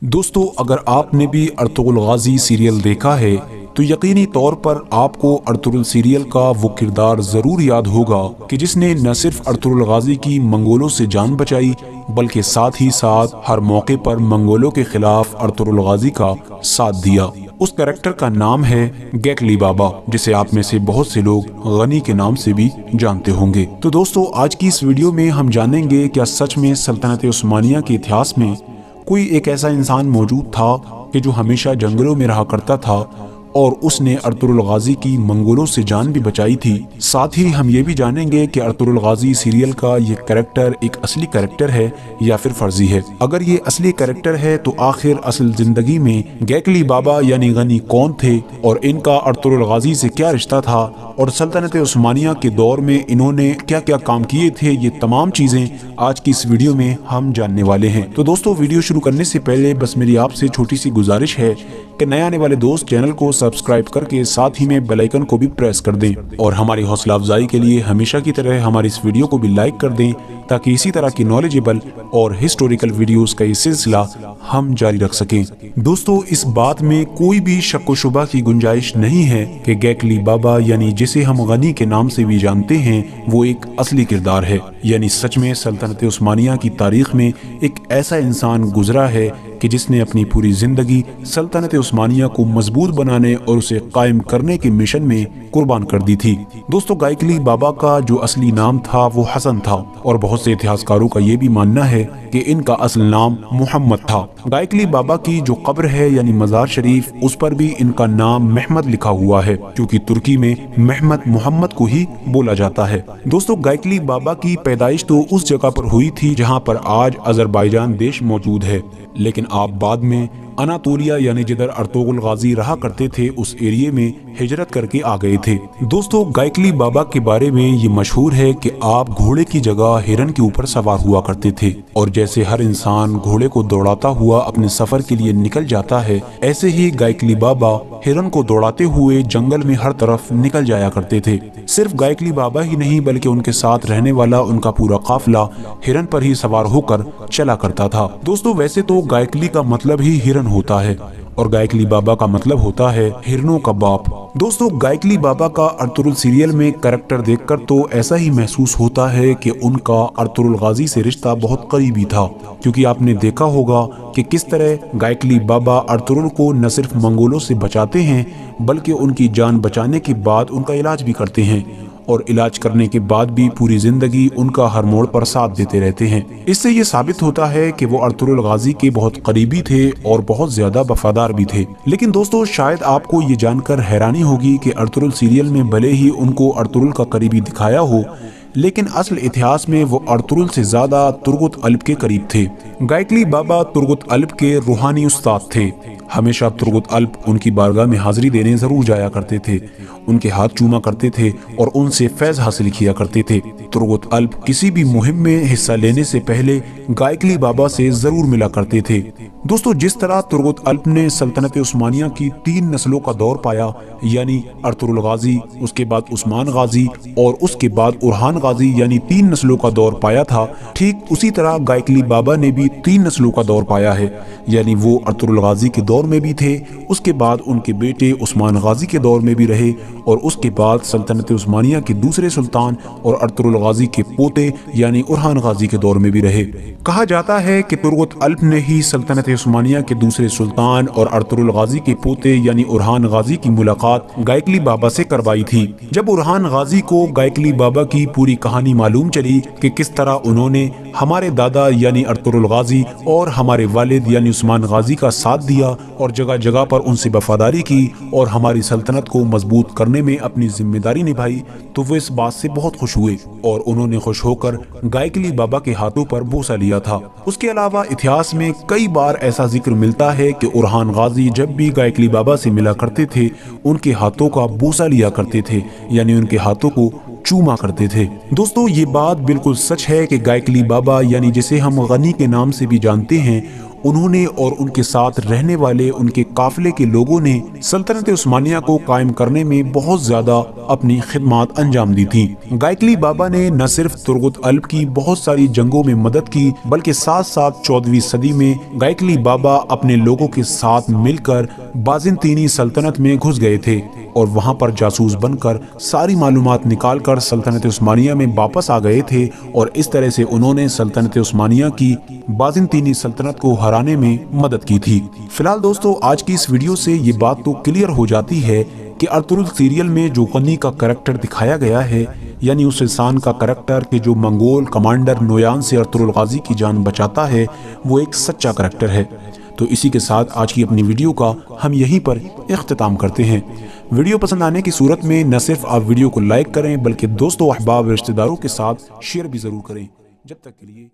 दोस्तों, अगर आपने भी अर्तुगरुल गाजी सीरियल देखा है तो यकीनी तौर पर आपको अर्तुगरुल सीरियल का वो किरदार जरूर याद होगा कि जिसने न सिर्फ अर्तुगरुल गाजी की मंगोलों से जान बचाई बल्कि साथ ही साथ हर मौके पर मंगोलों के खिलाफ अर्तुगरुल गाजी का साथ दिया। उस कैरेक्टर का नाम है गेकली बाबा, जिसे आप में से बहुत से लोग गनी के नाम से भी जानते होंगे। तो दोस्तों, आज की इस वीडियो में हम जानेंगे क्या सच में सल्तनत उस्मानिया के इतिहास में कोई एक ऐसा इंसान मौजूद था कि जो हमेशा जंगलों में रहा करता था और उसने अर्तुगरुल गाजी की मंगोलों से जान भी बचाई थी। साथ ही हम ये भी जानेंगे कि अर्तुगरुल गाजी सीरियल का ये कैरेक्टर एक असली कैरेक्टर है या फिर फर्जी है। अगर ये असली कैरेक्टर है तो आखिर असल जिंदगी में गेकली बाबा यानी गनी कौन थे और इनका अर्तुगरुल गाजी से क्या रिश्ता था और सल्तनत उस्मानिया के दौर में इन्होंने क्या क्या काम किए थे, ये तमाम चीजें आज की इस वीडियो में हम जानने वाले हैं। तो दोस्तों, वीडियो शुरू करने से पहले बस मेरी आपसे छोटी सी गुजारिश है कि नए आने वाले दोस्त चैनल को सब्सक्राइब करके साथ ही में बेल आइकन को भी प्रेस कर दें और हमारी हौसला अफजाई के लिए हमेशा की तरह हमारी इस वीडियो को भी लाइक कर दें ताकि इसी तरह की नॉलेजेबल और हिस्टोरिकल वीडियोस का ये सिलसिला हम जारी रख सकें। दोस्तों, इस बात में कोई भी शक व शुबा की गुंजाइश नहीं है कि गेकली बाबा यानी जिसे हम गनी के नाम से भी जानते हैं वो एक असली किरदार है, यानी सच में सल्तनत उस्मानिया की तारीख में एक ऐसा इंसान गुजरा है कि जिसने अपनी पूरी जिंदगी सल्तनत उस्मानिया को मजबूत बनाने और उसे कायम करने के मिशन में कुर्बान कर दी थी। दोस्तों, गेकली बाबा का जो असली नाम था वो हसन था और बहुत से इतिहासकारों का ये भी मानना है कि इनका असल नाम मोहम्मद था। गेकली बाबा की जो कब्र है यानी मजार शरीफ, उस पर भी इनका नाम महमद लिखा हुआ है क्योंकि तुर्की में महमद मोहम्मद को ही बोला जाता है। दोस्तों, गेकली बाबा की पैदाइश तो उस जगह पर हुई थी जहाँ पर आज अजरबैजान देश मौजूद है, लेकिन आप बाद में अनातोलिया यानी जिधर अर्तुगरुल गाजी रहा करते थे उस एरिया में हिजरत करके आ गए थे। दोस्तों, गेकली बाबा के बारे में ये मशहूर है कि आप घोड़े की जगह हिरन के ऊपर सवार हुआ करते थे और जैसे हर इंसान घोड़े को दौड़ाता हुआ अपने सफर के लिए निकल जाता है, ऐसे ही गेकली बाबा हिरन को दौड़ाते हुए जंगल में हर तरफ निकल जाया करते थे। सिर्फ गेकली बाबा ही नहीं बल्कि उनके साथ रहने वाला उनका पूरा काफिला हिरन पर ही सवार होकर चला करता था। दोस्तों, वैसे तो गेकली का मतलब ही हिरन होता है और गेकली बाबा का मतलब होता है हिरनों का बाप। दोस्तों, गेकली बाबा का अर्तुगरुल सीरियल में कैरेक्टर देखकर तो ऐसा ही महसूस होता है कि उनका अर्तुगरुल गाजी से रिश्ता बहुत करीबी था, क्योंकि आपने देखा होगा कि किस तरह गेकली बाबा अर्तुगरुल को न सिर्फ मंगोलों से बचाते हैं बल्कि उनकी जान बचाने के बाद उनका इलाज भी करते हैं और इलाज करने के बाद भी पूरी जिंदगी उनका हर मोड़ पर साथ देते रहते हैं। इससे ये साबित होता है कि वो अर्तुगरुल गाजी के बहुत करीबी थे और बहुत ज्यादा वफादार भी थे। लेकिन दोस्तों, शायद आपको ये जानकर हैरानी होगी कि अर्तुगरुल सीरियल में भले ही उनको अर्तुगरुल का करीबी दिखाया हो, लेकिन असल इतिहास में वो अर्तुगरुल से ज्यादा तुर्गुत अल्प के करीब थे। गेकली बाबा तुर्गुत अल्प के रूहानी उस्ताद थे। हमेशा तुर्गुत अल्प उनकी बारगाह में हाजिरी देने जरूर जाया करते थे, उनके हाथ चूमा करते थे और उनसे फैज हासिल किया करते थे। तुर्गुत अल्प किसी भी मुहिम में हिस्सा लेने से पहले गेकली बाबा से जरूर मिला करते थे। दोस्तों, जिस तरह तुर्गुत अल्प ने सल्तनत उस्मानिया की 3 नस्लों का दौर पाया, यानी अर्तुगरुल गाजी, उसके बाद उस्मान गाजी और उसके बाद उरहान गाजी, यानी 3 नस्लों का दौर पाया था, ठीक उसी तरह गेकली बाबा ने भी 3 नस्लों का दौर पाया है। यानी वो अर्तुगरुल गाजी के दौर में भी थे, उसके बाद उनके बेटे उस्मान गाजी के दौर में भी रहे और उसके बाद सल्तनत उस्मानिया के दूसरे सुल्तान और अर्तुगरुल गाजी के पोते यानी उरहान गाजी के दौर में भी रहे। कहा जाता है कि तुर्गुत अल्प ने ही सल्तनत उस्मानिया के दूसरे सुल्तान और अर्तुगरुल गाजी के पोते यानी उरहान गाजी की मुलाकात गेकली बाबा से करवाई थी। जब उरहान गाजी को गेकली बाबा की पूरी कहानी मालूम चली कि किस तरह उन्होंने हमारे दादा यानी अर्तुगरुल गाजी और हमारे वालिद यानी उस्मान गाजी का साथ दिया और जगह जगह पर उनसे वफादारी की और हमारी सल्तनत को मजबूत करने में अपनी जिम्मेदारी निभाई, तो वो इस बात से बहुत खुश हुए और उन्होंने खुश होकर गेकली बाबा के हाथों पर बोसा लिया था। उसके अलावा इतिहास में कई बार ऐसा जिक्र मिलता है कि उरहान गाजी जब भी गेकली बाबा से मिला करते थे उनके हाथों का बोसा लिया करते थे, यानी उनके हाथों को चूमा करते थे। दोस्तों, ये बात बिल्कुल सच है कि गेकली बाबा यानी जिसे हम गनी के नाम से भी जानते हैं, انہوں نے اور ان کے ساتھ رہنے والے ان کے قافلے کے لوگوں نے سلطنت عثمانیہ کو قائم کرنے میں بہت زیادہ اپنی خدمات انجام دی تھی۔ گائیکلی بابا نے نہ صرف ترغت الب کی بہت ساری جنگوں میں مدد کی بلکہ ساتھ ساتھ 14ویں صدی میں گائیکلی بابا اپنے لوگوں کے ساتھ مل کر بازنطینی سلطنت میں گھس گئے تھے اور وہاں پر جاسوس بن کر ساری معلومات نکال کر سلطنت عثمانیہ میں واپس آ گئے تھے، اور اس طرح سے انہوں نے سلطنت عثمانیہ کی بازنطینی سلطنت کو ہرانے میں مدد کی تھی۔ فی الحال دوستو، آج کی اس ویڈیو سے یہ بات تو کلیئر ہو جاتی ہے کہ ارطغرل سیریل میں جو غنی کا کریکٹر دکھایا گیا ہے، یعنی اس انسان کا کریکٹر کہ جو منگول کمانڈر نویان سے ارطغرل غازی کی جان بچاتا ہے، وہ ایک سچا کریکٹر ہے۔ تو اسی کے ساتھ آج کی اپنی ویڈیو کا ہم یہیں پر اختتام کرتے ہیں۔ ویڈیو پسند آنے کی صورت میں نہ صرف آپ ویڈیو کو لائک کریں بلکہ دوستوں، احباب، رشتہ داروں کے ساتھ شیئر بھی ضرور کریں۔ جب تک کے لیے